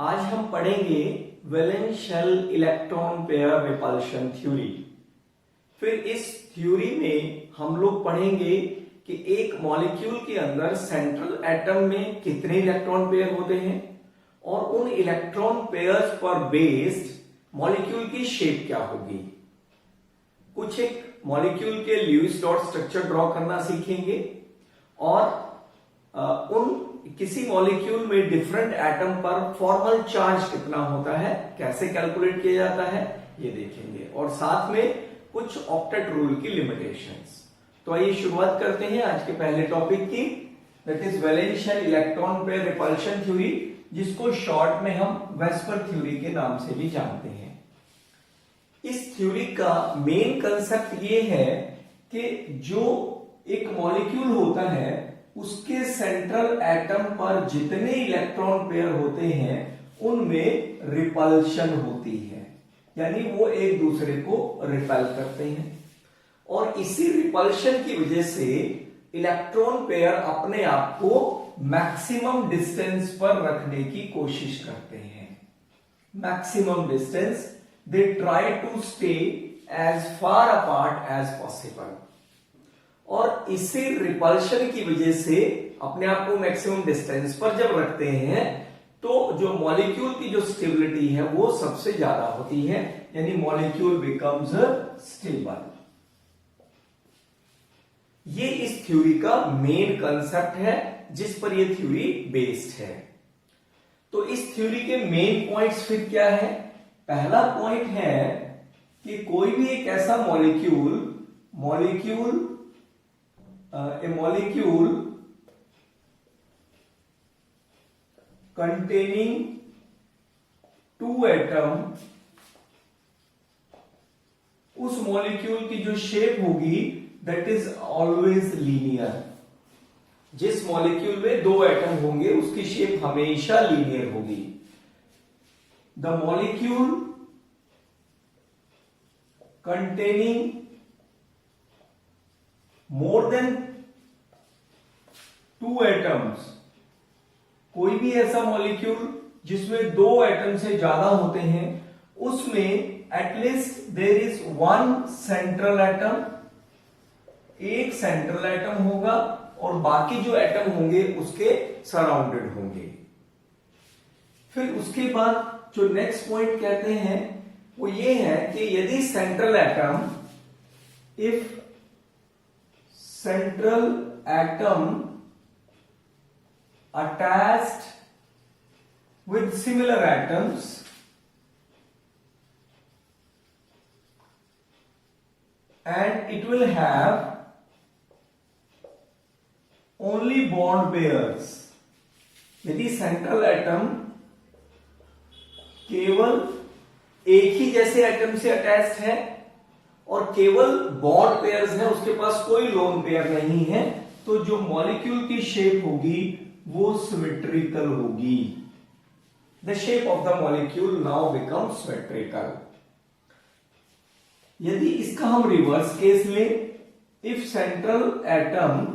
आज हम पढ़ेंगे valence shell electron pair repulsion theory. फिर इस थ्योरी में हम लोग पढ़ेंगे कि एक मॉलिक्यूल के अंदर सेंट्रल एटम में कितने इलेक्ट्रॉन पेयर होते हैं और उन इलेक्ट्रॉन पेयर्स पर बेस्ड मॉलिक्यूल की शेप क्या होगी। कुछ एक मॉलिक्यूल के ल्यूइस डॉट स्ट्रक्चर ड्रॉ करना सीखेंगे और उन किसी मॉलिक्यूल में डिफरेंट एटम पर फॉर्मल चार्ज कितना होता है, कैसे कैलकुलेट किया जाता है, ये देखेंगे और साथ में कुछ ऑक्टेट रूल की लिमिटेशंस। तो आइए शुरुआत करते हैं आज के पहले टॉपिक की, that is valence shell electron pair repulsion theory, जिसको शॉर्ट में हम वेस्पर थ्योरी के नाम से भी जानते हैं। इस थ्योरी का मेन कंसेप्ट ये है कि जो एक मॉलिक्यूल होता है उसके सेंट्रल एटम पर जितने इलेक्ट्रॉन पेयर होते हैं उनमें रिपल्शन होती है, यानी वो एक दूसरे को रिपेल करते हैं और इसी रिपल्शन की वजह से इलेक्ट्रॉन पेयर अपने आप को मैक्सिमम डिस्टेंस पर रखने की कोशिश करते हैं। Maximum distance, they try to stay as far apart as possible और इसी रिपल्शन की वजह से अपने आप को मैक्सिमम डिस्टेंस पर जब रखते हैं तो जो मॉलिक्यूल की जो स्टेबिलिटी है वो सबसे ज्यादा होती है, यानी मॉलिक्यूल बिकम्स स्टेबल। ये इस थ्योरी का मेन कंसेप्ट है जिस पर ये थ्योरी बेस्ड है। तो इस थ्योरी के मेन पॉइंट्स फिर क्या है? पहला पॉइंट है कि कोई भी एक ऐसा molecule a molecule containing two atom, उस मॉलिक्यूल की जो शेप होगी दैट इज ऑलवेज लीनियर। जिस मॉलिक्यूल में दो एटम होंगे उसकी शेप हमेशा लीनियर होगी। The molecule containing more than two atoms, कोई भी ऐसा मॉलिक्यूल जिसमें दो एटम से ज्यादा होते हैं उसमें at least there is one central atom, एक सेंट्रल एटम होगा और बाकी जो एटम होंगे उसके सराउंडेड होंगे। फिर उसके बाद जो नेक्स्ट पॉइंट कहते हैं वो ये है कि यदि central atom, if central atom attached with similar atoms and it will have only bond pairs। यदि सेंट्रल एटम केवल एक ही जैसे एटम से अटैच्ड है और केवल बॉन्ड पेयर्स हैं, उसके पास कोई लोन पेयर नहीं है, तो जो मॉलिक्यूल की शेप होगी वो सिमेट्रिकल होगी। The shape of the molecule now become symmetrical. यदि इसका हम रिवर्स केस लें, if central atom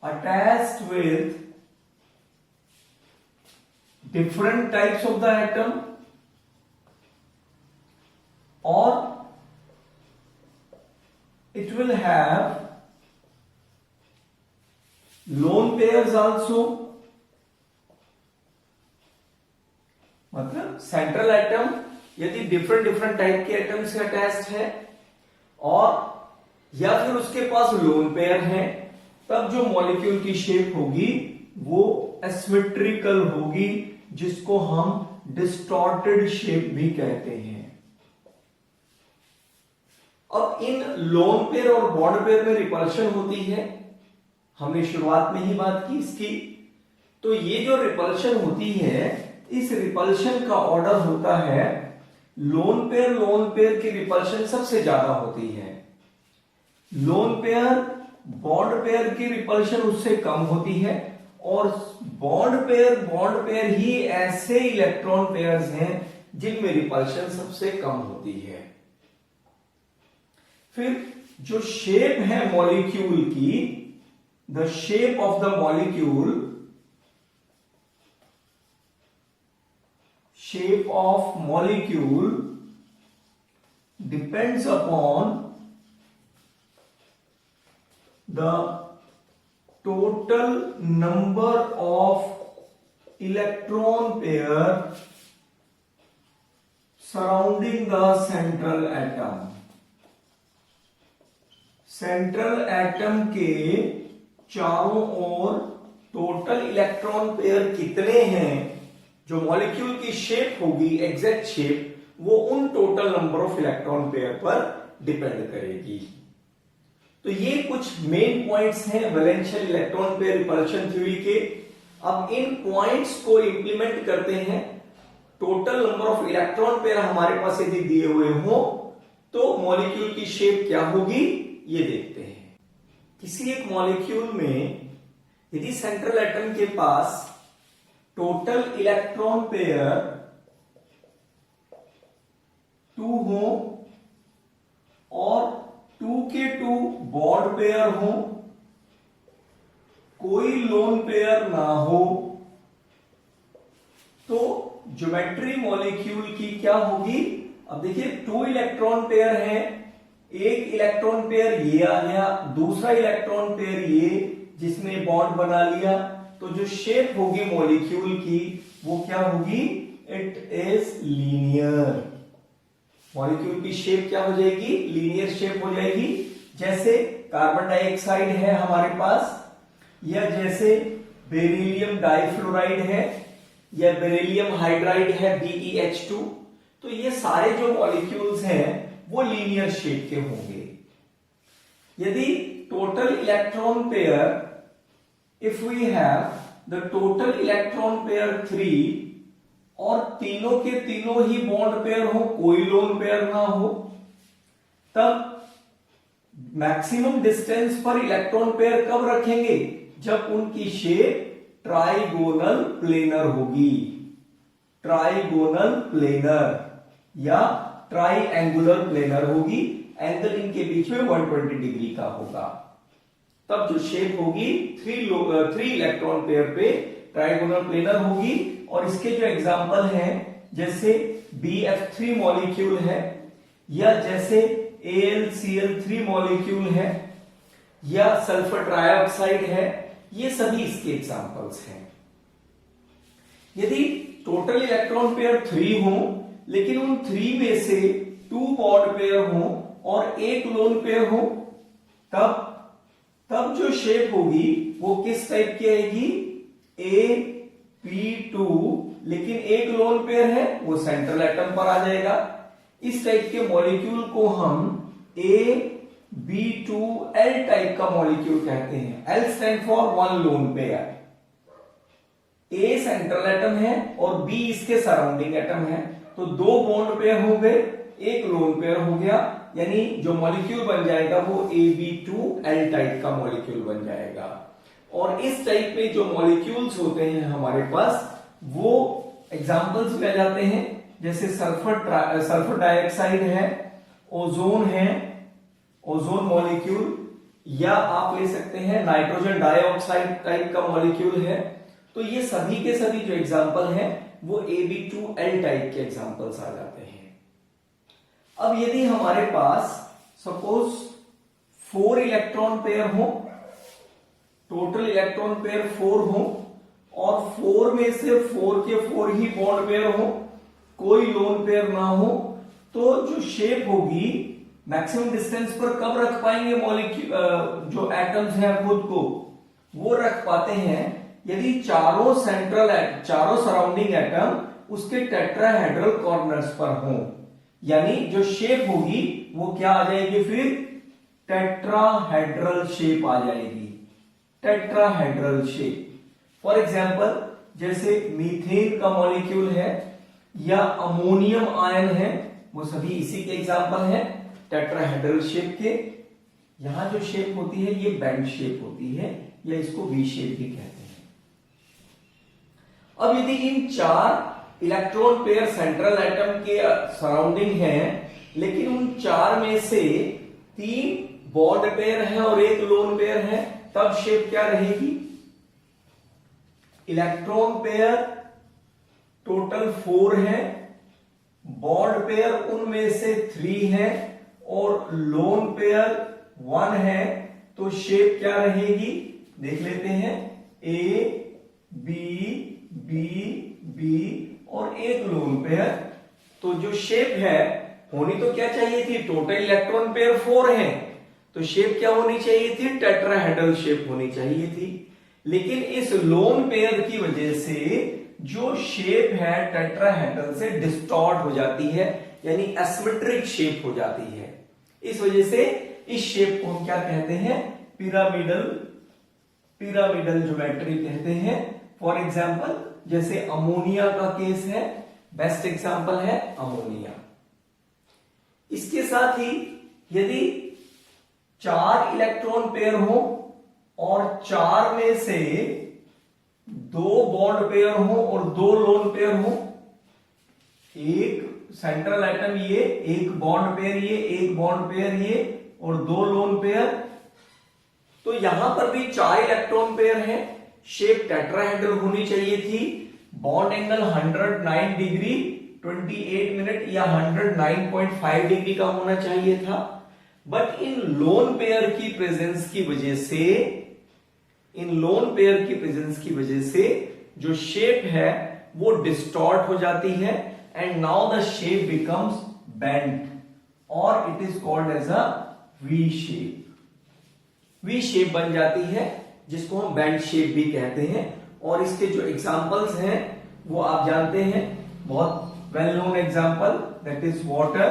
attached with different types of the atom or it will have lone pairs also, मतलब सेंट्रल एटम यदि different type के atom से attached है और या फिर उसके पास लोन पेयर है, तब जो मॉलिक्यूल की शेप होगी वो एसिमेट्रिकल होगी, जिसको हम डिस्टॉर्टेड शेप भी कहते हैं। अब इन लोन पेयर और बॉन्ड पेयर में रिपल्शन होती है, हमने शुरुआत में ही बात की इसकी। तो ये जो रिपल्शन होती है, इस रिपल्शन का ऑर्डर होता है लोन पेयर की रिपल्शन सबसे ज्यादा होती है, लोन पेयर बॉन्ड पेयर की रिपल्शन उससे कम होती है और बॉन्ड पेयर ही ऐसे इलेक्ट्रॉन पेयर्स हैं जिनमें रिपल्शन सबसे कम होती है। फिर जो शेप है मॉलिक्यूल की, the shape of the molecule shape of molecule depends upon the total number of electron pair surrounding the central atom। Central atom के चारों ओर टोटल इलेक्ट्रॉन पेयर कितने हैं, जो मॉलिक्यूल की शेप होगी, एग्जैक्ट शेप, वो उन total number of electron pair पर डिपेंड करेगी। तो ये कुछ मेन पॉइंट्स हैं वैलेंशियल इलेक्ट्रॉन पेयर रिपल्शन थ्योरी के। अब इन पॉइंट्स को इंप्लीमेंट करते हैं। Total number of electron pair हमारे पास यदि दिए हुए हो तो मॉलिक्यूल की शेप क्या होगी, ये देखते हैं। किसी एक मॉलिक्यूल में यदि सेंट्रल एटम के पास टोटल इलेक्ट्रॉन पेयर 2 हो और 2 के 2 बॉन्ड पेयर हो, कोई लोन पेयर ना हो, तो ज्योमेट्री मॉलिक्यूल की क्या होगी। अब देखिए 2 इलेक्ट्रॉन पेयर है, एक इलेक्ट्रॉन पेयर ये आ गया, दूसरा इलेक्ट्रॉन पेयर ये जिसने बॉन्ड बना लिया, तो जो शेप होगी मॉलिक्यूल की वो क्या होगी, इट इज लीनियर। मॉलिक्यूल की शेप क्या हो जाएगी, लीनियर शेप हो जाएगी। जैसे कार्बन डाइऑक्साइड है हमारे पास, या जैसे बेरिलियम डाइफ्लोराइड है, या बेरिलियम हाइड्राइड है BeH2। तो ये सारे जो मॉलिक्यूल्स हैं वो लीनियर शेप के होंगे। यदि total electron pair, if we have the total electron pair 3 और तीनों के तीनों ही बॉन्ड पेयर हो, कोई लोन पेयर ना हो, तब मैक्सिमम डिस्टेंस पर इलेक्ट्रॉन पेयर कब रखेंगे, जब उनकी शेप ट्राइगोनल प्लेनर होगी। ट्राइगोनल प्लेनर या ट्राइएंगुलर प्लेनर होगी, एंगल इनके बीच में 120 डिग्री का होगा। तब जो शेप होगी 3 इलेक्ट्रॉन पेयर पे ट्राइगोनल प्लेनर होगी। और इसके जो एग्जांपल हैं, जैसे BF3 मॉलिक्यूल है, या जैसे AlCl3 मॉलिक्यूल है, या सल्फर ट्राइऑक्साइड है, ये सभी इसके एग्जांपल्स हैं। यदि टोटल इलेक्ट्रॉन पेयर 3 हो, लेकिन उन 3 में से 2 बॉन्ड पेयर हो और एक लोन पेयर हो, तब जो शेप होगी वो किस टाइप की आएगी, AP2, लेकिन एक लोन पेयर है वो सेंट्रल एटम पर आ जाएगा। इस टाइप के मॉलिक्यूल को हम AB2L टाइप का मॉलिक्यूल कहते हैं। L stand for 1 lone pair. A central atom है और B इसके सराउंडिंग एटम है, तो 2 बॉन्ड पेयर हो गए, एक लोन पेयर हो गया, यानी जो मॉलिक्यूल बन जाएगा वो AB2L टाइप का मॉलिक्यूल बन जाएगा। और इस टाइप में जो मॉलिक्यूल्स होते हैं हमारे पास, वो एग्जांपल्स में आ जाते हैं, जैसे सल्फर डाइऑक्साइड है, ओजोन है, ओजोन मॉलिक्यूल, या आप ले सकते हैं नाइट्रोजन डाइऑक्साइड टाइप का मॉलिक्यूल है। तो ये सभी के सभी जो एग्जांपल हैं वो AB2L टाइप के एग्जांपल्स आ जाते हैं। अब यदि हमारे पास सपोज 4 इलेक्ट्रॉन पेयर हो, टोटल इलेक्ट्रॉन पेयर 4 हो, और 4 में से 4 के 4 ही बॉन्ड पेयर हो, कोई लोन पेयर ना हो, तो जो शेप होगी मैक्सिमम डिस्टेंस पर कब रख पाएंगे मॉलिक्यूल, जो एटम्स हैं खुद को, वो रख पाते हैं यदि चारों सराउंडिंग एटम उसके टेट्राहेड्रल कॉर्नर्स पर हो। यानी जो शेप होगी वो क्या आ जाएगी, फिर टेट्राहेड्रल शेप आ जाएगी। टेट्राहेड्रल शेप, फॉर एग्जांपल जैसे मीथेन का मॉलिक्यूल है या अमोनियम आयन है, वो सभी इसी के एग्जांपल हैं टेट्राहेड्रल शेप के। यहां जो शेप होती है ये बैंड शेप होती है, या इसको वी शेप भी कहते हैं। अब यदि इन 4 इलेक्ट्रॉन पेयर सेंट्रल एटम के सराउंडिंग हैं, लेकिन उन 4 में से 3 बॉन्ड पेयर है और एक लोन पेयर है, तब शेप क्या रहेगी, इलेक्ट्रॉन पेयर टोटल 4 है, बॉन्ड पेयर उनमें से 3 है और लोन पेयर 1 है, तो शेप क्या रहेगी देख लेते हैं, ए बी बी बी और एक लोन पेयर। तो जो शेप है होनी तो क्या चाहिए थी, टोटल इलेक्ट्रॉन पेयर 4 है, तो शेप क्या होनी चाहिए थी, टेट्राहेड्रल शेप होनी चाहिए थी। लेकिन इस लोन पेयर की वजह से जो शेप है टेट्राहेड्रल से डिस्टॉर्ट हो जाती है, यानी एसिमेट्रिक शेप हो जाती है। इस वजह से इस शेप को हम क्या कहते हैं, पिरामिडल ज्योमेट्री कहते हैं। फॉर एग्जाम्पल जैसे अमोनिया का केस है, बेस्ट एग्जाम्पल है अमोनिया। इसके साथ ही यदि 4 इलेक्ट्रॉन पेयर हो और 4 में से 2 बॉन्ड पेयर हो और 2 लोन पेयर हो, एक सेंट्रल एटम ये, एक बॉन्ड पेयर ये, एक बॉन्ड पेयर ये और 2 लोन पेयर, तो यहां पर भी 4 इलेक्ट्रॉन पेयर है, शेप टेट्राहेड्रल होनी चाहिए थी, बॉन्ड एंगल 109 डिग्री 28 मिनट या 109.5 डिग्री का होना चाहिए था। बट इन लोन पेयर की प्रेजेंस की वजह से जो शेप है वो डिस्टॉर्ट हो जाती है and now the shape becomes bent और it is called as a V shape. V shape बन जाती है जिसको हम बेंट शेप भी कहते हैं। और इसके जो एग्जांपल्स हैं वो आप जानते हैं, बहुत well known example that is water,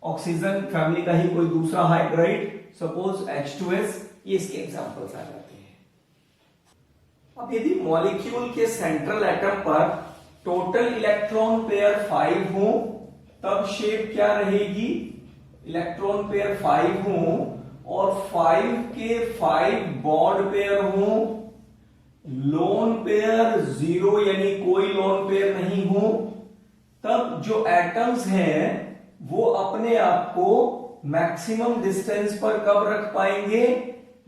oxygen family का ही कोई दूसरा हाइड्राइड सपोज H2S, ये इसके एग्जांपल्स आ जाते हैं। अब यदि मॉलिक्यूल के सेंट्रल एटम पर टोटल इलेक्ट्रॉन पेयर 5 हो तब शेप क्या रहेगी, इलेक्ट्रॉन पेयर 5 हो और 5 के 5 बॉन्ड पेयर हो, लोन पेयर 0 यानी कोई लोन पेयर नहीं हो, तब जो एटम्स हैं वो अपने आप को मैक्सिमम डिस्टेंस पर कब रख पाएंगे,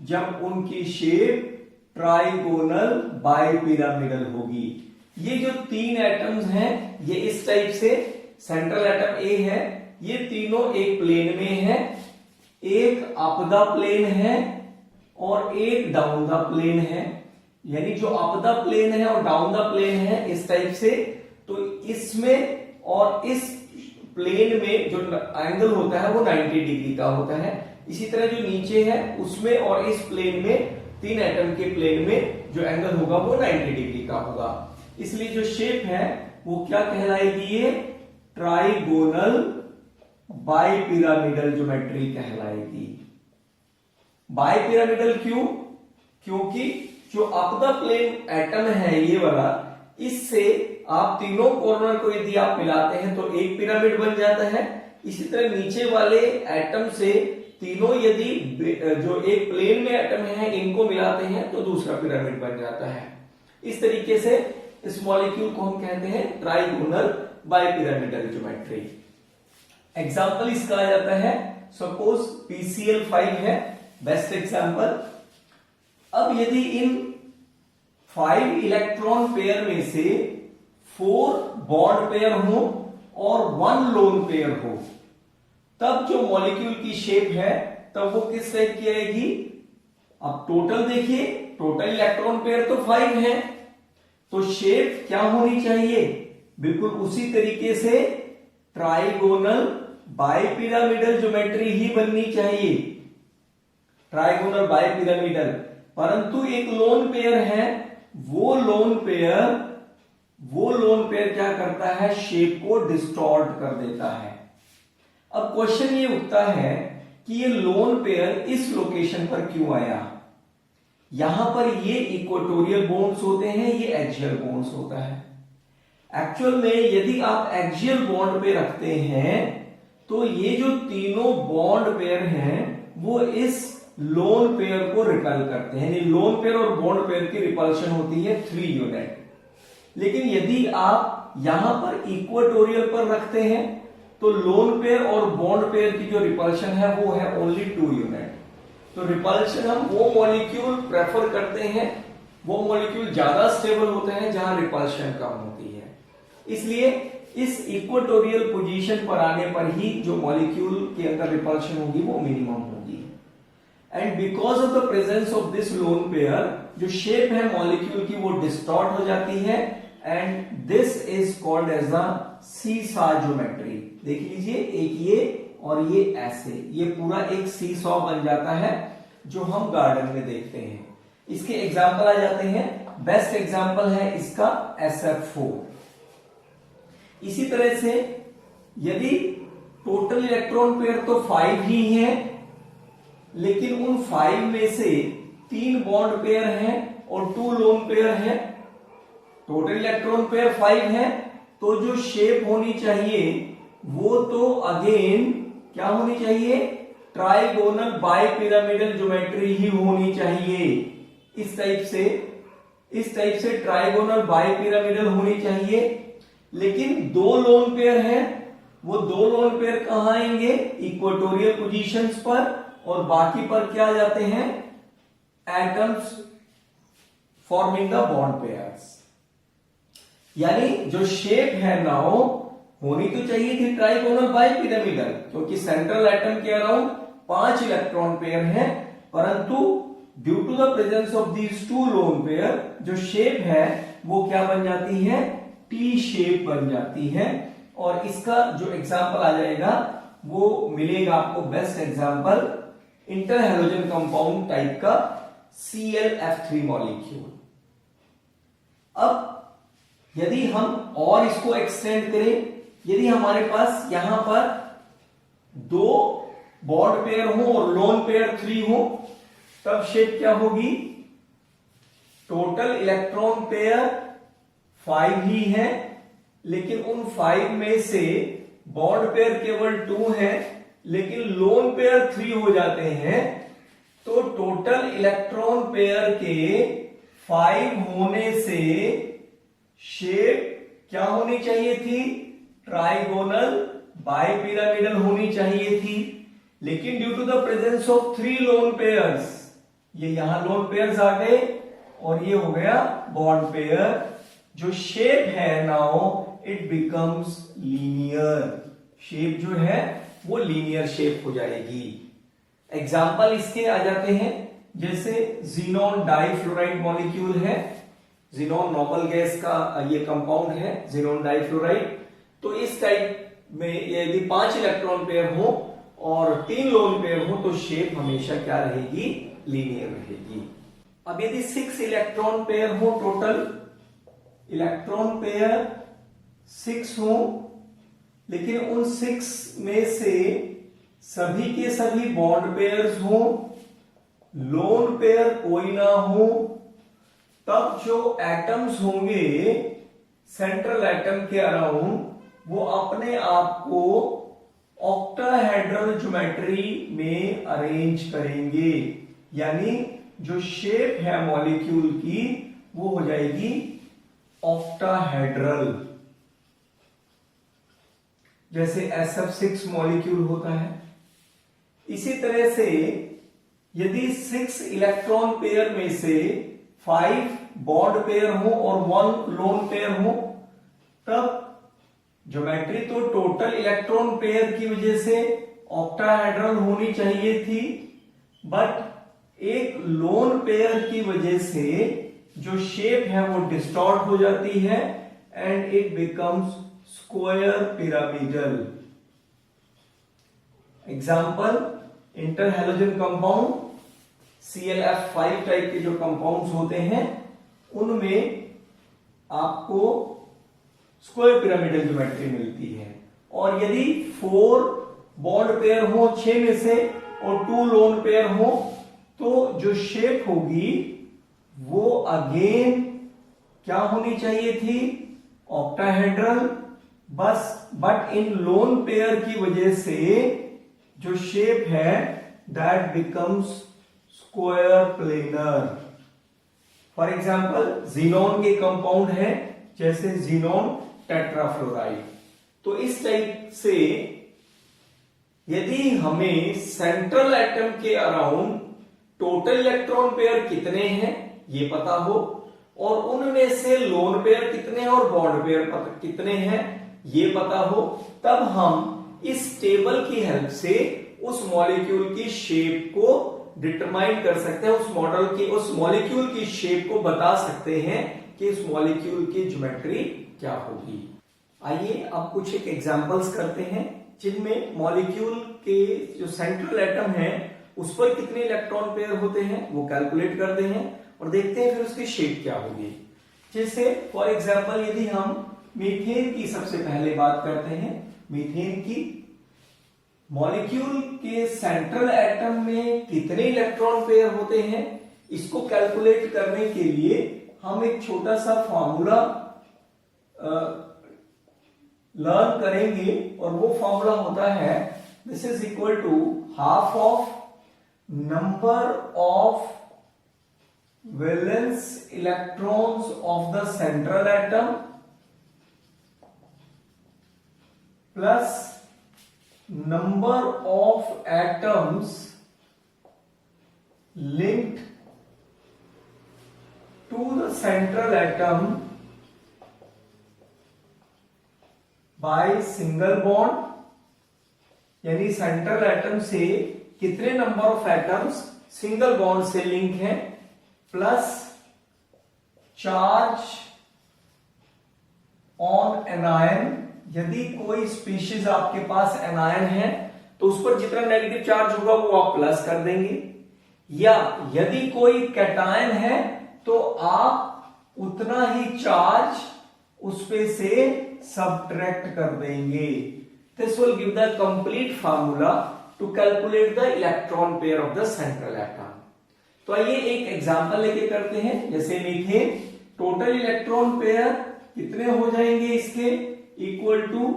जब उनकी शेप ट्राइगोनल बाइपिरामिडल होगी। ये जो 3 एटम्स हैं ये इस टाइप से, सेंट्रल एटम ए है, ये तीनों एक प्लेन में है, एक अप द प्लेन है और एक डाउन द प्लेन है, यानी जो अप द प्लेन है और डाउन द प्लेन है इस टाइप से। तो इसमें और इस प्लेन में जो एंगल होता है वो 90 डिग्री का होता है। इसी तरह जो नीचे है उसमें और इस प्लेन में, 3 एटम के प्लेन में जो एंगल होगा वो 90 डिग्री का होगा। इसलिए जो शेप है वो क्या कहलाएगी, ये ट्राइगोनल बाइपिरामिडल ज्योमेट्री कहलाएगी। बाइपिरामिडल क्यों, क्योंकि जो अप द प्लेन एटम है ये वाला, इससे आप तीनों कॉर्नर को यदि आप मिलाते हैं तो एक पिरामिड बन जाता है। इसी तरह नीचे वाले एटम से तीनों यदि जो एक प्लेन में एटम है इनको मिलाते हैं तो दूसरा पिरामिड बन जाता है। इस तरीके से इस मॉलिक्यूल को हम कहते हैं ट्राइगोनल बाइपिरामिडल ज्योमेट्री। एग्जाम्पल इसका आ जाता है, सपोज PCl5 है बेस्ट एग्जाम्पल। अब यदि इन 5 इलेक्ट्रॉन पेयर में से 4 बॉन्ड पेयर हो और 1 लोन पेयर हो, तब जो मॉलिक्यूल की शेप है तब वो किस टाइप की आएगी। अब टोटल देखिए, टोटल इलेक्ट्रॉन पेयर तो 5 है, तो शेप क्या होनी चाहिए, बिल्कुल उसी तरीके से ट्राइगोनल बाइपिरामिडल ज्योमेट्री ही बननी चाहिए, ट्राइगोनल बाइपिरामिडल। परंतु एक लोन पेयर है, वो लोन पेयर क्या करता है, शेप को डिस्टॉर्ट कर देता है। अब क्वेश्चन ये उठता है कि ये लोन पेयर इस लोकेशन पर क्यों आया। यहां पर ये इक्वेटोरियल बॉन्ड्स होते हैं, ये एक्सियल बॉन्ड्स होता है। एक्चुअल में यदि आप एक्सियल बॉन्ड पे रखते हैं तो ये जो तीनों बॉन्ड पेयर हैं वो इस लोन पेयर को रिपेल करते हैं, यानी लोन पेयर और बॉन्ड पेयर की रिपल्शन होती है 3 यूनिट। लेकिन यदि आप यहां पर इक्वेटोरियल पर रखते हैं तो लोन पेयर और बॉन्ड पेयर की जो रिपल्शन है वो है ओनली 2 यूनिट। तो रिपल्शन हम वो मॉलिक्यूल प्रेफर करते हैं, वो मॉलिक्यूल ज्यादा स्टेबल होते हैं जहां रिपल्शन कम होती है। इसलिए इस इक्वेटोरियल पोजीशन पर आने पर ही जो मॉलिक्यूल के अंदर रिपल्शन होगी वो मिनिमम होगी। And because of the presence of this lone pair, जो शेप है मॉलिक्यूल की वो डिस्टॉर्ट हो जाती है, and this is called as the seesaw geometry. देख लीजिए, एक ये और ये ऐसे, ये पूरा एक सीसॉ बन जाता है जो हम गार्डन में देखते हैं। इसके एग्जाम्पल आ जाते हैं। बेस्ट एग्जाम्पल है इसका SF4। इसी तरह से यदि टोटल इलेक्ट्रॉन पेयर तो 5 ही है, लेकिन उन 5 में से 3 बॉन्ड पेयर हैं और 2 लोन पेयर है, टोटल इलेक्ट्रॉन पेयर 5 है, तो जो शेप होनी चाहिए वो तो अगेन क्या होनी चाहिए, ट्राइगोनल बाइपिरामिडल ज्योमेट्री ही होनी चाहिए। इस टाइप से ट्राइगोनल बाइपिरामिडल होनी चाहिए। लेकिन 2 लोन पेयर हैं, वो 2 लोन पेयर कहां आएंगे, इक्वेटोरियल पोजीशंस पर, और बाकी पर क्या आ जाते हैं, atoms forming the bond pairs. यानी जो शेप है नाउ होनी तो चाहिए थी ट्राइगोनल बाइपिरामिडल, क्योंकि सेंट्रल एटम के अराउंड 5 इलेक्ट्रॉन पेयर हैं, परंतु due to the presence of these 2 lone pair जो शेप है वो क्या बन जाती है, टी शेप बन जाती है। और इसका जो एग्जाम्पल आ जाएगा वो मिलेगा आपको, best example inter halogen compound type का ClF3 मॉलिक्यूल। अब यदि हम और इसको एक्सटेंड करें, यदि हमारे पास यहां पर 2 बॉन्ड पेयर हो और लोन पेयर 3 हो, तब शेप क्या होगी, टोटल इलेक्ट्रॉन पेयर 5 ही है, लेकिन उन 5 में से बॉन्ड पेयर केवल 2 है, लेकिन लोन पेयर 3 हो जाते हैं, तो टोटल इलेक्ट्रॉन पेयर के 5 होने से शेप क्या होनी चाहिए थी, ट्राइगोनल बाइपिरामिडल होनी चाहिए थी। लेकिन due to the presence of 3 lone pairs, ये यहां लोन पेयर्स आ गए और ये हो गया बॉन्ड पेयर, जो शेप है now it becomes linear. Shape जो है वो लीनियर शेप हो जाएगी। एग्जाम्पल इसके आ जाते हैं, जैसे जीनॉन डाइफ्लोराइड मॉलिक्यूल है, जीनॉन नोबल गैस का ये कंपाउंड है जीनॉन डाइफ्लोराइड। तो इस टाइप में यदि 5 इलेक्ट्रॉन पेयर हो और 3 लोन पेयर हो तो शेप हमेशा क्या रहेगी, लीनियर रहेगी। अब यदि 6 इलेक्ट्रॉन पेयर हो, टोटल इलेक्ट्रॉन पेयर 6 हो, लेकिन उन 6 में से सभी के सभी बॉन्ड पेयर्स हो, लोन पेयर कोई ना हो, तब जो एटम्स होंगे सेंट्रल एटम के अराउंड वो अपने आप को ऑक्टाहेड्रल ज्योमेट्री में अरेंज करेंगे। यानी जो शेप है मॉलिक्यूल की वो हो जाएगी ऑक्टाहेड्रल, जैसे SF6 मॉलिक्यूल होता है। इसी तरह से यदि 6 इलेक्ट्रॉन पेयर में से 5 बॉन्ड पेयर हो और 1 लोन पेयर हो, तब ज्योमेट्री तो टोटल इलेक्ट्रॉन पेयर की वजह से ऑक्टाहेड्रल होनी चाहिए थी, बट एक लोन पेयर की वजह से जो शेप है वो डिस्टॉर्ट हो जाती है and it becomes square pyramidal. Example inter halogen compound, ClF5 type के जो कंपाउंड्स होते हैं उनमें आपको स्क्वायर पिरामिडल ज्योमेट्री मिलती है। और यदि 4 बॉन्ड पेयर हो 6 में से और 2 लोन पेयर हो, तो जो शेप होगी वो अगेन क्या होनी चाहिए थी, octahedral, but in lone pair की वजह से जो शेप है that becomes square planar. For example xenon के कंपाउंड है, जैसे जीनॉन टेट्राफ्लोराइड। तो इस टाइप से यदि हमें सेंट्रल एटम के अराउंड टोटल इलेक्ट्रॉन पेयर कितने हैं ये पता हो और उनमें से लोन पेयर कितने हैं और बॉन्ड पेयर कितने हैं ये पता हो, तब हम इस टेबल की हेल्प से उस मॉलिक्यूल की शेप को डिटरमाइन कर सकते हैं, उस मॉलिक्यूल की शेप को बता सकते हैं कि इस मॉलिक्यूल की ज्योमेट्री क्या होगी। आइए अब कुछ एक एग्जांपल्स करते हैं जिनमें मॉलिक्यूल के जो सेंट्रल एटम है उस पर कितने इलेक्ट्रॉन पेयर होते हैं वो कैलकुलेट करते हैं और देखते हैं फिर उसकी शेप क्या होगी। जैसे फॉर एग्जांपल यदि हम मीथेन की सबसे पहले बात करते हैं, मीथेन की मॉलिक्यूल के सेंट्रल एटम में कितने इलेक्ट्रॉन पेयर होते हैं इसको कैलकुलेट करने के लिए हम एक छोटा सा फॉर्मूला लर्न करेंगे और वो फॉर्मूला होता है this is equal to half of number of valence electrons of the central atom plus number of atoms linked to the central atom by single bond, यानी सेंट्रल एटम से कितने number of atoms single bond से link हैं, plus charge on anion, यदि कोई species आपके पास anion है तो उस पर जितना नेगेटिव चार्ज होगा वो आप प्लस कर देंगे, या यदि कोई कैटायन है तो आप उतना ही चार्ज उस पे से सबट्रैक्ट कर देंगे। This will give the complete formula to calculate the electron pair of the central atom. तो आइए एक एग्जांपल लेके करते हैं। जैसे मीथेन, टोटल इलेक्ट्रॉन पेयर कितने हो जाएंगे इसके, equal to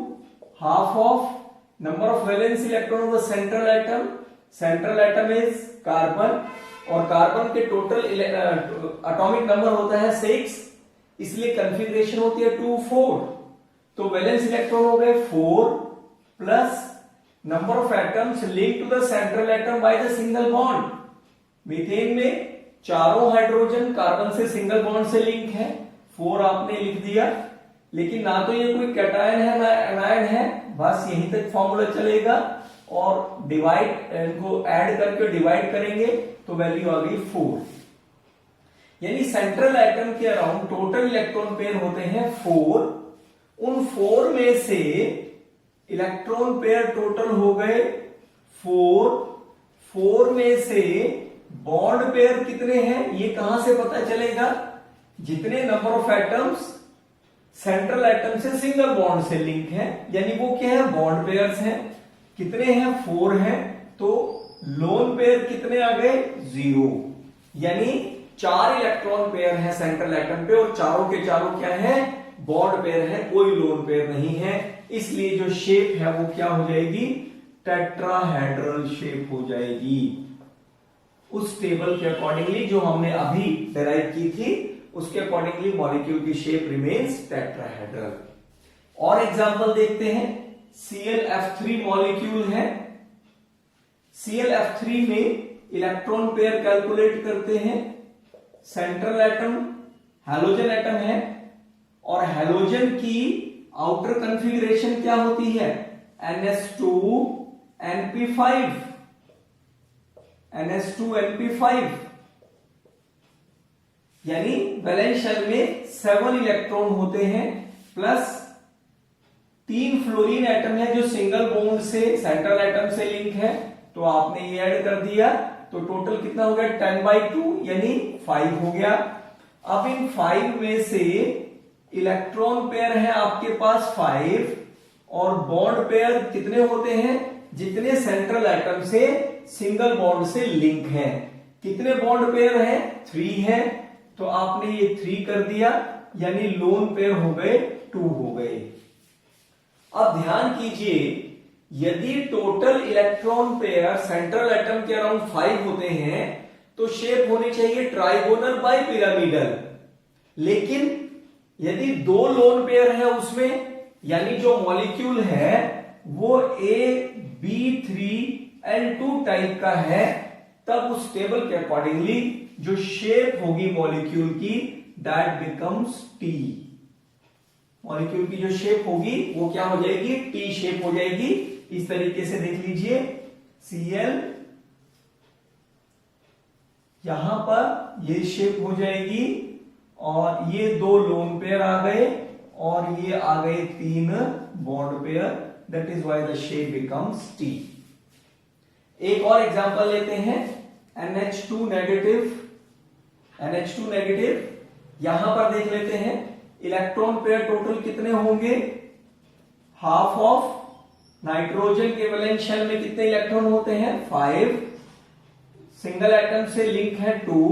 half of number of valence electron of the central atom. Central atom is carbon और कार्बन के टोटल एटॉमिक नंबर होता है 6, इसलिए कॉन्फ़िगरेशन होती है 2 4। तो वैलेंस इलेक्ट्रॉन हो गए 4 plus number of atoms link to the central atom by the single bond. Methane में चारों हाइड्रोजन कार्बन से सिंगल बॉन्ड से लिंक है, 4 आपने लिख दिया, लेकिन ना तो ये कोई कैटायन है ना एनायन है, बस यहीं तक फॉर्मूला चलेगा और डिवाइड इनको ऐड करके डिवाइड करेंगे तो वैल्यू आ गई 4। यानी सेंट्रल एटम के अराउंड टोटल इलेक्ट्रॉन पेयर होते हैं 4। उन 4 में से इलेक्ट्रॉन पेयर टोटल हो गए 4 में से बॉन्ड पेयर कितने हैं ये कहां से पता चलेगा, जितने number of atoms central atom से सिंगल बॉन्ड से लिंक है, यानी वो क्या है बॉन्ड पेयर्स हैं। कितने हैं 4 हैं, तो लोन पेयर कितने आ गए 0, यानी 4 इलेक्ट्रॉन पेयर है सेंट्रल एटम पे और चारों के चारों क्या है बॉन्ड पेयर है, कोई लोन पेयर नहीं है। इसलिए जो शेप है वो क्या हो जाएगी, टेट्राहेड्रल शेप हो जाएगी। उस टेबल के अकॉर्डिंगली जो हमने अभी डेराइव की थी उसके अकॉर्डिंगली मॉलिक्यूल की शेप रिमेन्स टेट्राहेड्रल। और एग्जांपल देखते हैं, ClF3 मॉलिक्यूल है। ClF3 में इलेक्ट्रॉन पेयर कैलकुलेट करते हैं। सेंट्रल एटम हैलोजन एटम है और हैलोजन की आउटर कॉन्फ़िगरेशन क्या होती है, NS2NP5, यानी वैलेंस शेल में 7 इलेक्ट्रॉन होते हैं, प्लस 3 फ्लोरीन एटम है जो सिंगल बॉन्ड से सेंट्रल एटम से लिंक है, तो आपने ये ऐड कर दिया तो टोटल कितना हो गया 10/2 यानी 5 हो गया। अब इन 5 में से इलेक्ट्रॉन पेयर है आपके पास 5 और बॉन्ड पेयर कितने होते हैं, जितने सेंट्रल एटम से सिंगल बॉन्ड से लिंक है। कितने बॉन्ड पेयर है 3 है, तो आपने ये 3 कर दिया, यानी लोन पेयर हो गए 2 हो गए। अब ध्यान कीजिए, यदि total electron pair central atom के अराउंड 5 होते हैं तो शेप होनी चाहिए ट्राइगोनल बाई पिरामिडल। लेकिन यदि 2 लोन पेयर है उसमें, यानी जो मॉलिक्यूल है वो AB3L2 टाइप का है, तब उस टेबल के अकॉर्डिंगली जो शेप होगी मॉलिक्यूल की दैट बिकम्स टी। मॉलिक्यूल की जो शेप होगी वो क्या हो जाएगी, टी शेप हो जाएगी। इस तरीके से देख लीजिए, Cl यहां पर ये शेप हो जाएगी और ये 2 लोन पेयर आ गए और ये आ गए 3 bond pair, that is why the shape becomes T. एक और एग्जांपल लेते हैं, NH2 नेगेटिव। यहां पर देख लेते हैं इलेक्ट्रॉन पेयर टोटल कितने होंगे, हाफ ऑफ। नाइट्रोजन के वैलेंस शेल में कितने इलेक्ट्रॉन होते हैं, 5। सिंगल एटम से लिंक है 2,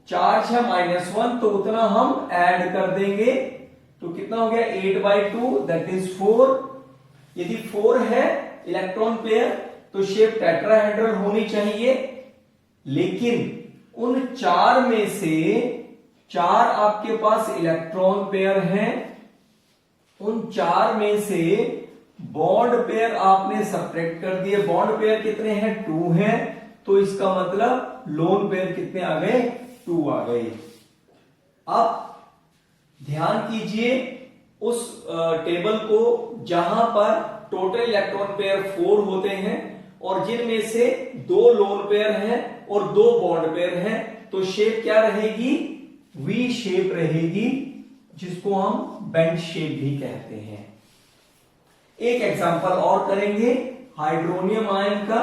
चार्ज है -1, तो उतना हम ऐड कर देंगे, तो कितना हो गया 8/2, दैट इज 4। यदि 4 है इलेक्ट्रॉन पेयर तो शेप टेट्राहेड्रल होनी चाहिए, लेकिन उन 4 में से 4 आपके पास इलेक्ट्रॉन पेयर हैं, उन 4 में से बॉन्ड पेयर आपने सब्ट्रैक्ट कर दिए। बॉन्ड पेयर कितने हैं, 2 हैं, तो इसका मतलब लोन पेयर कितने आ गए, 2 आ गए। अब ध्यान कीजिए उस टेबल को जहां पर टोटल इलेक्ट्रॉन पेयर 4 होते हैं और जिनमें से 2 लोन पेयर हैं और 2 बॉन्ड पेयर हैं, तो शेप क्या रहेगी, वी शेप रहेगी, जिसको हम बेंट शेप भी कहते हैं। एक एग्जांपल और करेंगे हाइड्रोनियम आयन का।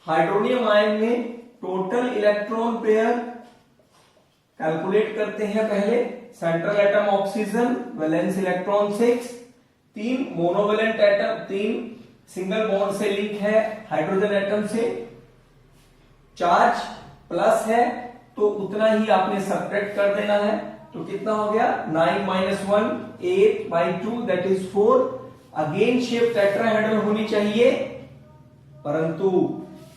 हाइड्रोनियम आयन में टोटल इलेक्ट्रॉन पेयर कैलकुलेट करते हैं। पहले central atom oxygen, valence electron 6, 3 monovalent atom, 3 single bond से लिंक है हाइड्रोजन एटम से, चार्ज प्लस है तो उतना ही आपने सब्ट्रैक्ट कर देना है, तो कितना हो गया 9 - 1 8/2, that is 4। Again shape tetrahedral होनी चाहिए, परंतु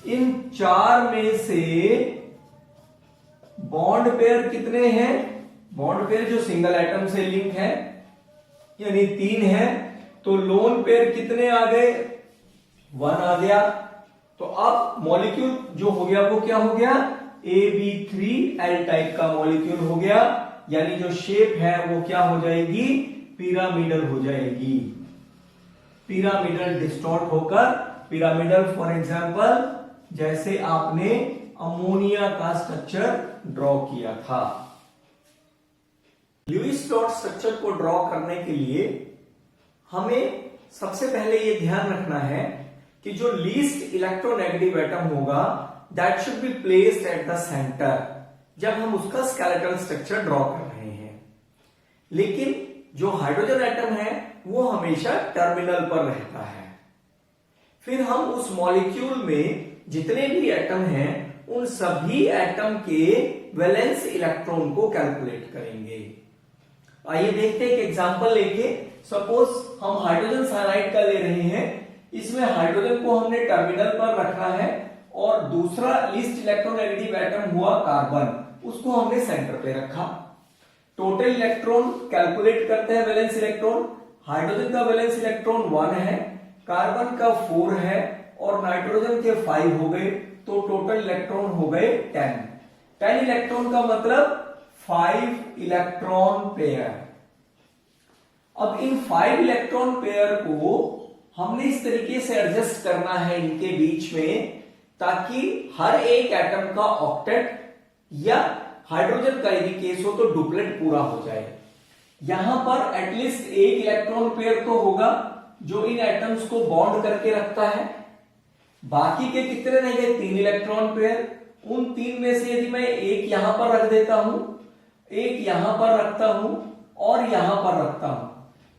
इन 4 में से बॉन्ड पेयर कितने हैं, बॉन्ड पेयर जो सिंगल एटम से लिंक है यानी 3 है, तो लोन पेयर कितने आ गए, 1 आ गया। तो अब मॉलिक्यूल जो हो गया वो क्या हो गया, AB3L टाइप का मॉलिक्यूल हो गया, यानी जो शेप है वो क्या हो जाएगी, पिरामिडल हो जाएगी। पिरामिडल डिस्टॉर्ट होकर पिरामिडल, फॉर एग्जांपल जैसे आपने अमोनिया का स्ट्रक्चर ड्रॉ किया था। ल्यूइस डॉट स्ट्रक्चर को ड्रॉ करने के लिए हमें सबसे पहले ये ध्यान रखना है कि जो लीस्ट इलेक्ट्रोनेगेटिव एटम होगा that should be placed at the centre, जब हम उसका स्केलेटल स्ट्रक्चर ड्रॉ कर रहे हैं। लेकिन जो हाइड्रोजन एटम है वो हमेशा टर्मिनल पर रहता है। फिर हम उस मॉलिक्यूल में जितने भी एटम हैं उन सभी एटम के वैलेंस इलेक्ट्रॉन को कैलकुलेट करेंगे। आइए देखते हैं एक एग्जांपल लेके। सपोज हम हाइड्रोजन साइनाइड का ले रहे हैं, इसमें हाइड्रोजन को हमने टर्मिनल पर रखा है और दूसरा लीस्ट इलेक्ट्रोनेगेटिव एटम हुआ कार्बन, उसको हमने सेंटर पे रखा। टोटल इलेक्ट्रॉन कैलकुलेट करते हैं, वैलेंस इलेक्ट्रॉन। हाइड्रोजन का वैलेंस इलेक्ट्रॉन 1 है, कार्बन का 4 है और नाइट्रोजन के 5 हो गए, तो टोटल इलेक्ट्रॉन हो गए 10। 10 इलेक्ट्रॉन का मतलब 5 इलेक्ट्रॉन पेयर। अब इन 5 इलेक्ट्रॉन पेयर को हमने इस तरीके से एडजस्ट करना है इनके बीच में, ताकि हर एक एटम का ऑक्टेट या हाइड्रोजन का यदि केस हो तो डुप्लेट पूरा हो जाए। यहां पर एटलीस्ट एक इलेक्ट्रॉन पेयर तो होगा जो इन एटम्स को बॉन्ड करके रखता है। बाकी के कितने रह गए, 3 इलेक्ट्रॉन पेयर। उन 3 में से यदि मैं एक यहां पर रख देता हूं, एक यहां पर रखता हूं और यहां पर रखता हूं,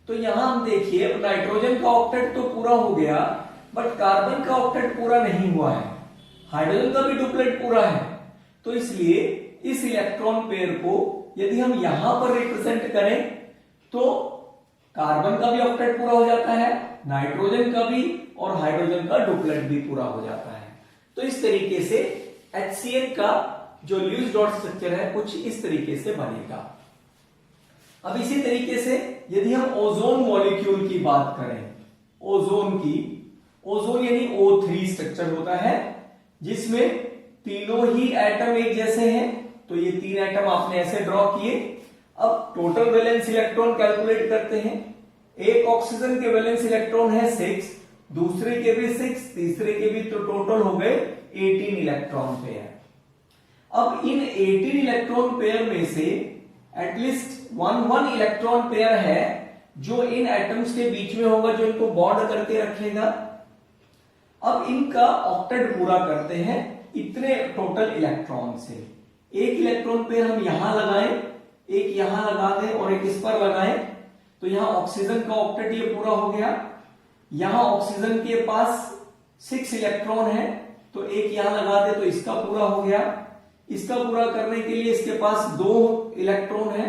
तो यहां हम देखिए नाइट्रोजन का ऑक्टेट तो पूरा हो गया, बट कार्बन का ऑक्टेट पूरा नहीं हुआ है, हाइड्रोजन का भी डुप्लेट पूरा है। तो इसलिए इस इलेक्ट्रॉन पेयर को यदि हम यहां पर रिप्रेजेंट करें तो कार्बन का भी ऑक्टेट पूरा हो जाता है, नाइट्रोजन का भी और हाइड्रोजन का डुप्लेट भी पूरा हो जाता है। तो इस तरीके से HCl का जो ल्यूइस डॉट स्ट्रक्चर है कुछ इस तरीके से बनेगा। अब इसी तरीके से यदि हम ओजोन मॉलिक्यूल की बात करें, ओजोन की, ओजोन यानी O3 स्ट्रक्चर होता है जिसमें तीनों ही एटम एक जैसे हैं। तो ये 3 एटम आपने ऐसे ड्रॉ किए, अब टोटल वैलेंस इलेक्ट्रॉन कैलकुलेट करते हैं। एक ऑक्सीजन के वैलेंस इलेक्ट्रॉन है 6, दूसरे के भी 6, तीसरे के भी, तो टोटल हो गए 18 इलेक्ट्रॉन पेयर। अब इन 18 इलेक्ट्रॉन पेयर में से एटलीस्ट 1 इलेक्ट्रॉन पेयर है जो इन एटम्स के बीच में होगा, जो इनको बॉन्ड करके रखेगा। अब इनका ऑक्टेट पूरा करते हैं इतने टोटल इलेक्ट्रॉन से। एक इलेक्ट्रॉन पेयर हम यहां लगाएं, एक यहां लगा दें और एक इस पर लगाएं, तो यहां ऑक्सीजन का ऑक्टेट ये पूरा हो गया। यहां ऑक्सीजन के पास 6 इलेक्ट्रॉन है, तो एक यहां लगा दे तो इसका पूरा हो गया। इसका पूरा करने के लिए इसके पास 2 इलेक्ट्रॉन है,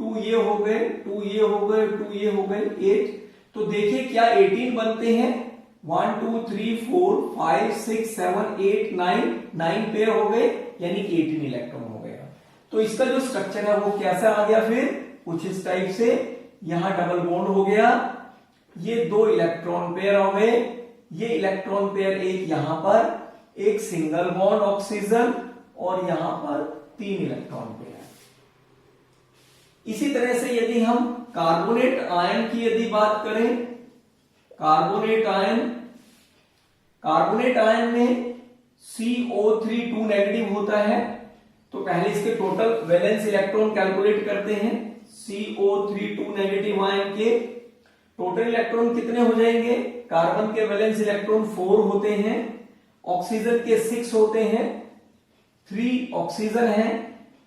2 ये हो गए, 2 ये हो गए, 2 ये हो गए, 8। तो देखिए क्या 18 बनते हैं? 1 2 3 4 5 6 7 8 9 पेयर हो गए, यानी कि 18 इलेक्ट्रॉन हो गया। तो इसका जो स्ट्रक्चर है वो कैसा आ गया? फिर कुछ इस टाइप से, यहां डबल बॉन्ड हो गया, ये 2 इलेक्ट्रॉन पेयर हो गए, ये इलेक्ट्रॉन पेयर एक यहां पर, एक सिंगल बॉन्ड ऑक्सीजन, और यहां पर 3 इलेक्ट्रॉन पेयर। इसी तरह से यदि हम कार्बोनेट आयन की यदि बात करें, कार्बोनेट आयन में CO3 2 नेगेटिव होता है, तो पहले इसके टोटल वैलेंस इलेक्ट्रॉन कैलकुलेट करते हैं। CO3 2 नेगेटिव आयन के टोटल इलेक्ट्रॉन कितने हो जाएंगे? कार्बन के वैलेंस इलेक्ट्रॉन 4 होते हैं, ऑक्सीजन के 6 होते हैं, 3 ऑक्सीजन है,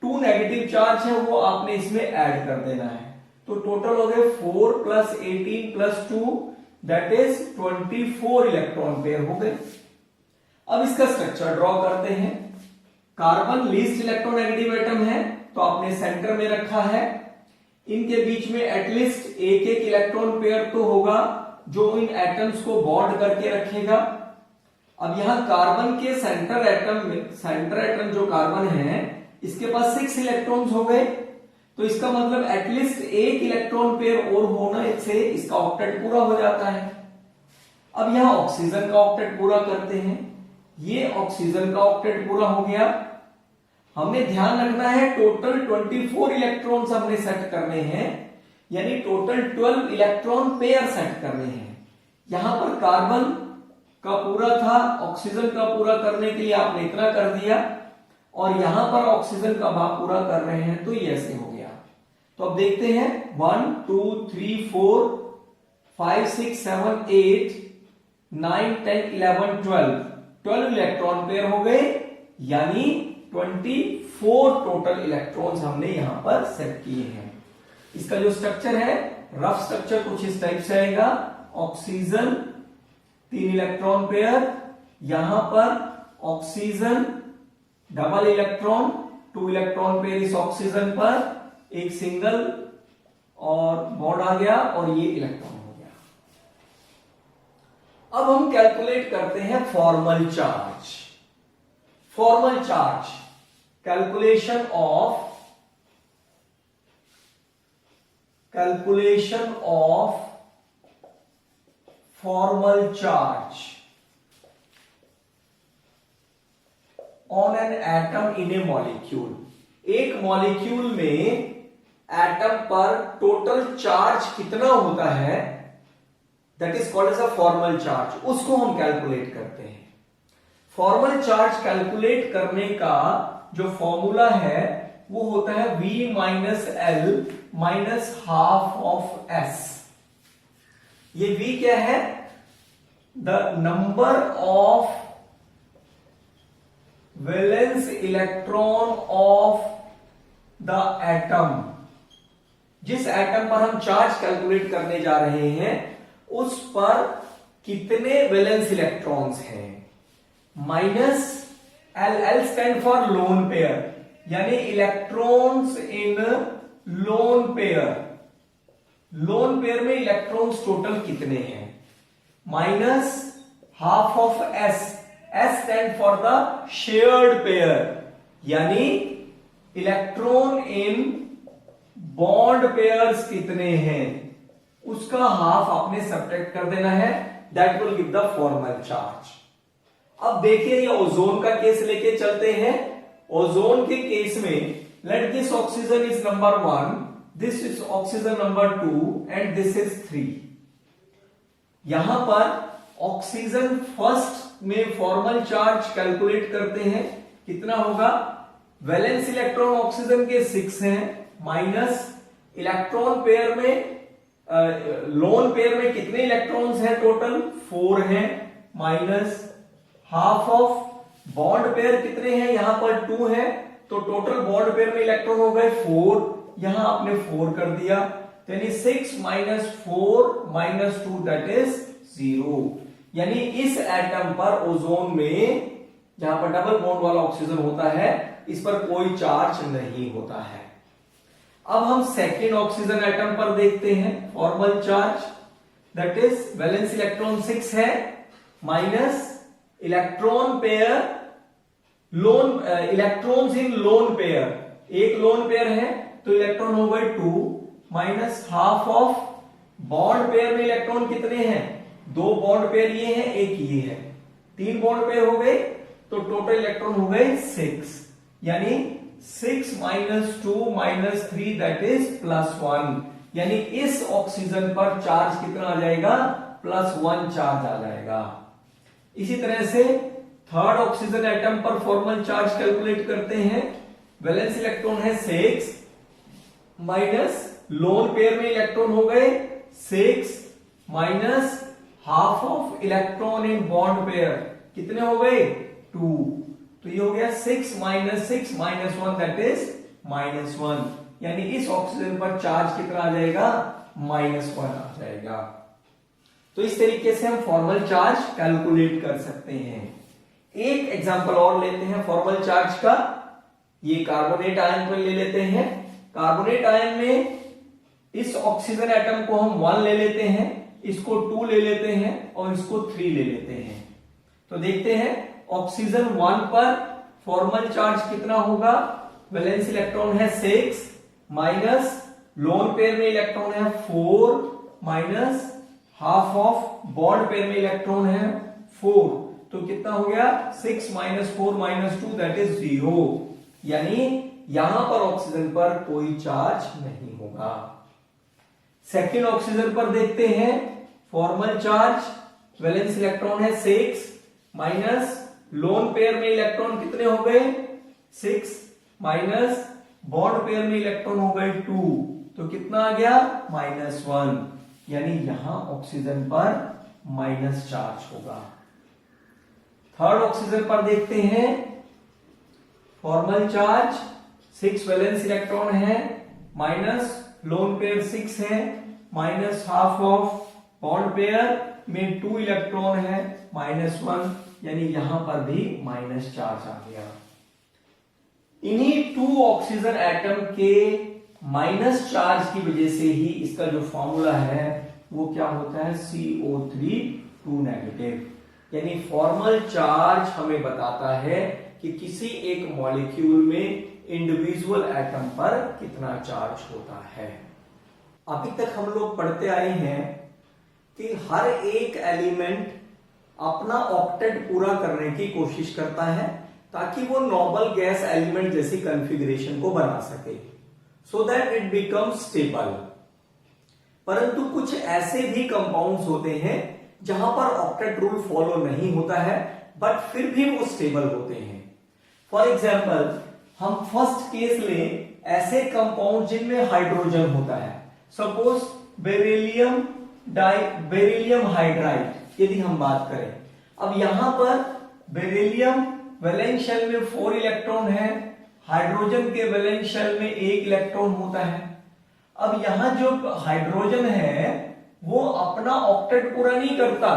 2 नेगेटिव चार्ज है, वो आपने इसमें ऐड कर देना है। तो टोटल हो गए 4 + 18 + 2 दैट इज 24 इलेक्ट्रॉन पेयर हो गए। अब इसका स्ट्रक्चर ड्रॉ करते हैं। कार्बन लीस्ट इलेक्ट्रोनेगेटिव एटम है, तो आपने सेंटर में रखा है। इनके बीच में एटलीस्ट एक इलेक्ट्रॉन पेयर तो होगा जो इन एटम्स को बॉन्ड करके रखेगा। अब यहां कार्बन के सेंटर एटम जो कार्बन है, इसके पास 6 इलेक्ट्रॉन्स हो गए, तो इसका मतलब एटलीस्ट एक इलेक्ट्रॉन पेयर और होने से इसका ऑक्टेट पूरा हो जाता है। अब यहां ऑक्सीजन का ऑक्टेट पूरा करते हैं। ये ऑक्सीजन का ऑक्टेट पूरा हो गया। हमने ध्यान रखना है टोटल 24 इलेक्ट्रॉन्स हमने सेट करने हैं, यानी टोटल 12 इलेक्ट्रॉन पेयर सेट करने हैं। यहां पर कार्बन का पूरा था, ऑक्सीजन का पूरा करने के लिए आपने इतना कर दिया, और यहां पर ऑक्सीजन का भाग पूरा कर रहे हैं, तो ये ऐसे हो गया। तो अब देखते हैं 1 2 3 4 5 6 7 8 9 10 11 12 इलेक्ट्रॉन पेयर हो गए, यानी 24 टोटल इलेक्ट्रॉन्स हमने यहां पर सेट किए हैं। इसका जो स्ट्रक्चर है, रफ स्ट्रक्चर कुछ इस टाइप से आएगा। ऑक्सीजन 3 इलेक्ट्रॉन पेयर, यहां पर oxygen double electron, 2 electron pair इस ऑक्सीजन पर, एक सिंगल और बॉन्ड आ गया, और ये इलेक्ट्रॉन हो गया। अब हम कैलकुलेट करते हैं formal charge. Formal charge, calculation of formal charge on an atom in a molecule. एक मॉलिक्यूल में एटम पर टोटल चार्ज कितना होता है, that is called as a formal charge, उसको हम कैलकुलेट करते हैं। फॉर्मल चार्ज कैलकुलेट करने का जो फॉर्मूला है वो होता है V - L -½ S। ये V क्या है? The number of valence electron of the atom. जिस एटम पर हम चार्ज कैलकुलेट करने जा रहे हैं उस पर कितने वैलेंस इलेक्ट्रॉन्स हैं, minus L stand for lone pair, यानी electrons in lone pair. Lone pair में इलेक्ट्रॉन्स टोटल कितने हैं, -½ S stand for the shared pair, यानी इलेक्ट्रॉन इन बॉन्ड पेयर्स कितने हैं, उसका हाफ आपने सब्ट्रैक्ट कर देना है, that will give the formal charge. अब देखिए ये ओजोन का केस लेके चलते हैं। ओजोन के केस में let this oxygen is number 1 this is oxygen number 2 and this is 3। यहां पर ऑक्सीजन फर्स्ट में फॉर्मल चार्ज कैलकुलेट करते हैं, कितना होगा, वैलेंस इलेक्ट्रॉन ऑक्सीजन के 6 हैं, माइनस इलेक्ट्रॉन पेयर में लोन पेयर में कितने इलेक्ट्रॉन्स हैं टोटल, 4 हैं, minus half of bond pair कितने हैं, यहां पर 2 है, तो टोटल बॉन्ड पेयर में इलेक्ट्रॉन हो गए 4, यहां आपने 4 कर दिया, यानी 6 माइनस 4 माइनस 2 दैट इज 0। यानी इस एटम पर ओजोन में जहां पर डबल बॉन्ड वाला ऑक्सीजन होता है, इस पर कोई चार्ज नहीं होता है। अब हम सेकेंड ऑक्सीजन एटम पर देखते हैं formal charge, that is valence electron 6 है, minus electron pair lone electrons in lone pair, एक लोन पेयर है तो इलेक्ट्रॉन हो गए 2, minus half of bond pair में इलेक्ट्रॉन कितने हैं, 2 बॉन्ड पेयर ये है, एक ये है, 3 बॉन्ड पेयर हो गए, तो टोटल इलेक्ट्रॉन हो गए 6, यानी 6 माइनस 2 माइनस 3 दैट इज +1, यानी इस ऑक्सीजन पर चार्ज कितना आ जाएगा, +1 चार्ज आ जाएगा। इसी तरह से थर्ड ऑक्सीजन एटम पर फॉर्मल चार्ज कैलकुलेट करते हैं, वैलेंस इलेक्ट्रॉन है 6, माइनस लोन पेयर में इलेक्ट्रॉन हो गए 6, minus half of electron in bond pair कितने हो गए 2, तो ये हो गया 6 माइनस 6 माइनस 1 दैट इज -1, यानी इस ऑक्सीजन पर चार्ज कितना आ जाएगा, -1 आ जाएगा। तो इस तरीके से हम फॉर्मल चार्ज कैलकुलेट कर सकते हैं। एक एग्जांपल और लेते हैं फॉर्मल चार्ज का, ये कार्बोनेट आयन पर ले लेते हैं। कार्बोनेट आयन में इस ऑक्सीजन एटम को हम 1 ले लेते हैं, इसको 2 ले लेते हैं और इसको 3 ले लेते हैं। तो देखते हैं ऑक्सीजन 1 पर फॉर्मल चार्ज कितना होगा, वैलेंस इलेक्ट्रॉन है 6, माइनस लोन पेयर में इलेक्ट्रॉन है 4, minus half of bond pair में इलेक्ट्रॉन है 4, तो कितना हो गया 6 माइनस 4 माइनस 2 दैट इज 0, यानी यहां पर ऑक्सीजन पर कोई चार्ज नहीं होगा। सेकेंड ऑक्सीजन पर देखते हैं फॉर्मल चार्ज, वैलेंस इलेक्ट्रॉन है 6, माइनस लोन पेयर में इलेक्ट्रॉन कितने हो गए 6, माइनस बॉन्ड पेयर में इलेक्ट्रॉन हो गए 2, तो कितना आ गया -1, यानी यहां ऑक्सीजन पर माइनस चार्ज होगा। थर्ड ऑक्सीजन पर देखते हैं फॉर्मल चार्ज, 6 वैलेंस इलेक्ट्रॉन है, माइनस लोन पेयर 6 है, minus half of bond pair में 2 इलेक्ट्रॉन है, -1, यानी यहां पर भी माइनस चार्ज आ गया। इन्हीं 2 ऑक्सीजन एटम के माइनस चार्ज की वजह से ही इसका जो फॉर्मूला है वो क्या होता है, CO3 2 नेगेटिव, यानी फॉर्मल चार्ज हमें बताता है कि किसी एक मॉलिक्यूल में इंडिविजुअल एटम पर कितना चार्ज होता है। अभी तक हम लोग पढ़ते आए हैं कि हर एक एलिमेंट अपना ऑक्टेट पूरा करने की कोशिश करता है ताकि वो नोबल गैस एलिमेंट जैसी कॉन्फ़िगरेशन को बना सके, so that it becomes stable. परंतु कुछ ऐसे भी कंपाउंड्स होते हैं जहां पर ऑक्टेट रूल फॉलो नहीं होता है, बट फिर भी वो स्टेबल होते हैं। फॉर एग्जाम्पल हम फर्स्ट केस लें ऐसे कंपाउंड जिनमें हाइड्रोजन होता है, सपोज बेरिलियम हाइड्राइड यदि हम बात करें। अब यहां पर बेरिलियम वैलेंस शेल में 4 इलेक्ट्रॉन है, हाइड्रोजन के वैलेंस शेल में 1 इलेक्ट्रॉन होता है। अब यहां जो हाइड्रोजन है वो अपना ऑक्टेट पूरा नहीं करता,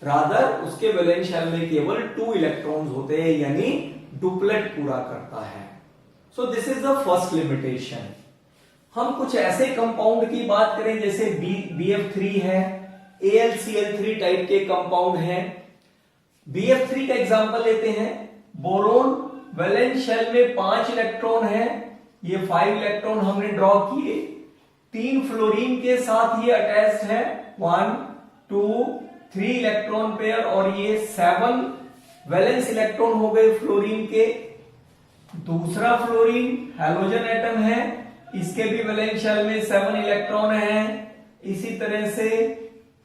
रादर उसके वैलेंस शेल में केवल 2 इलेक्ट्रॉन्स होते हैं, यानी डुप्लेट पूरा करता है। So this is the first limitation. हम कुछ ऐसे कंपाउंड की बात करें जैसे BF3 है, AlCl3 टाइप के कंपाउंड हैं। BF3 का एग्जांपल लेते हैं, बोरोन वैलेंस शेल में 5 इलेक्ट्रॉन है, ये 5 इलेक्ट्रॉन हमने ड्रॉ किए, 3 फ्लोरीन के साथ ये अटैच्ड है, 1 2 3 इलेक्ट्रॉन पेयर, और ये 7 वैलेंस इलेक्ट्रॉन हो गए फ्लोरीन के। दूसरा फ्लोरीन हैलोजन एटम है, इसके भी वैलेंस शेल में 7 इलेक्ट्रॉन है। इसी तरह से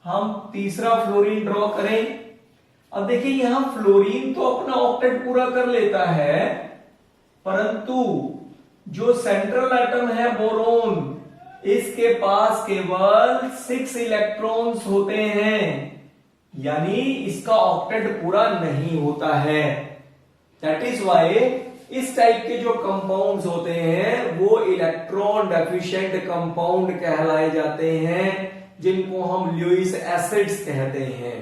हम तीसरा फ्लोरीन ड्रॉ करें। अब देखिए यहां फ्लोरीन तो अपना ऑक्टेट पूरा कर लेता है, परंतु जो सेंट्रल एटम है बोरोन, इसके पास केवल 6 इलेक्ट्रॉन्स होते हैं, यानी इसका ऑक्टेट पूरा नहीं होता है। दैट इज वाई इस टाइप के जो कंपाउंड्स होते हैं वो इलेक्ट्रॉन डेफिशिएंट कंपाउंड कहलाए जाते हैं, जिनको हम ल्यूइस एसिड्स कहते हैं।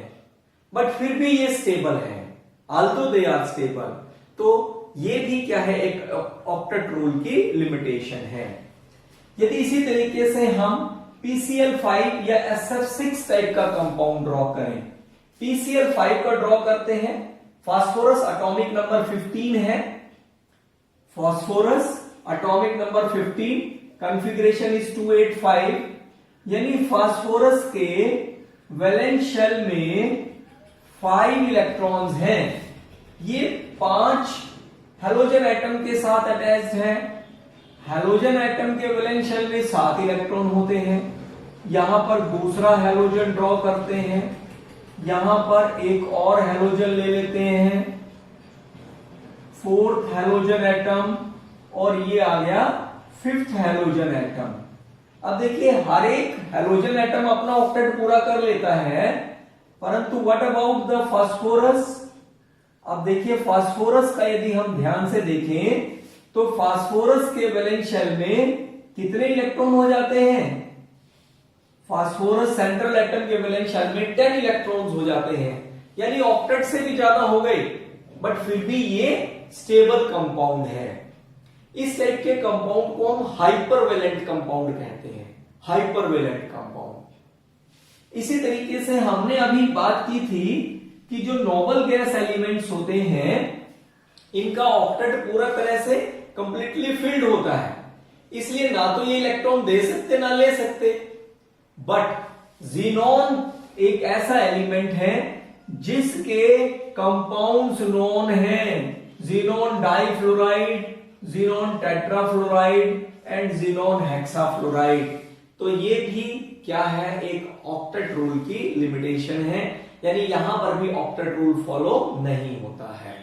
बट फिर भी ये स्टेबल है, आल्दो दे आर स्टेबल। तो ये भी क्या है, एक ऑक्टेट रूल की लिमिटेशन है। यदि इसी तरीके से हम PCl5 या SF6 टाइप का कंपाउंड ड्रॉ करें, PCl5 का ड्रॉ करते हैं। फास्फोरस एटॉमिक नंबर 15 है, phosphorus atomic number 15, configuration is 285, यानी फास्फोरस के वैलेंस शेल में 5 इलेक्ट्रॉन्स हैं। ये 5 हेलोजन एटम के साथ अटैच्ड है। हेलोजन एटम के वैलेंस शेल में 7 इलेक्ट्रॉन होते हैं। यहां पर दूसरा हेलोजन ड्रॉ करते हैं, यहां पर एक और हेलोजन ले लेते हैं, 4th हेलोजन एटम, और ये आ गया 5th हेलोजन एटम। अब देखिए हर एक हेलोजन एटम अपना ऑक्टेट पूरा कर लेता है, परंतु व्हाट अबाउट द फास्फोरस। अब देखिए फास्फोरस का यदि हम ध्यान से देखें तो फास्फोरस के वैलेंस शेल में कितने इलेक्ट्रॉन हो जाते हैं? फास्फोरस सेंट्रल एटम के वैलेंस शेल में 10 इलेक्ट्रॉन्स हो जाते हैं, यानी ऑक्टेट से भी ज्यादा हो गए, बट फिर भी ये स्टेबल कंपाउंड है। इस टाइप के कंपाउंड को हम हाइपरवेलेंट कंपाउंड कहते हैं, हाइपरवेलेंट कंपाउंड। इसी तरीके से हमने अभी बात की थी कि जो नोबल गैस एलिमेंट्स होते हैं इनका ऑक्टेट पूरा तरह से कंप्लीटली फिल्ड होता है, इसलिए ना तो ये इलेक्ट्रॉन दे सकते ना ले सकते। बट जीनॉन एक ऐसा एलिमेंट है जिसके कंपाउंड्स नोन हैं, xenon difluoride, xenon tetrafluoride and xenon hexafluoride. तो ये भी क्या है, एक ऑक्टेट रूल की लिमिटेशन है, यानी यहां पर भी ऑक्टेट रूल फॉलो नहीं होता है।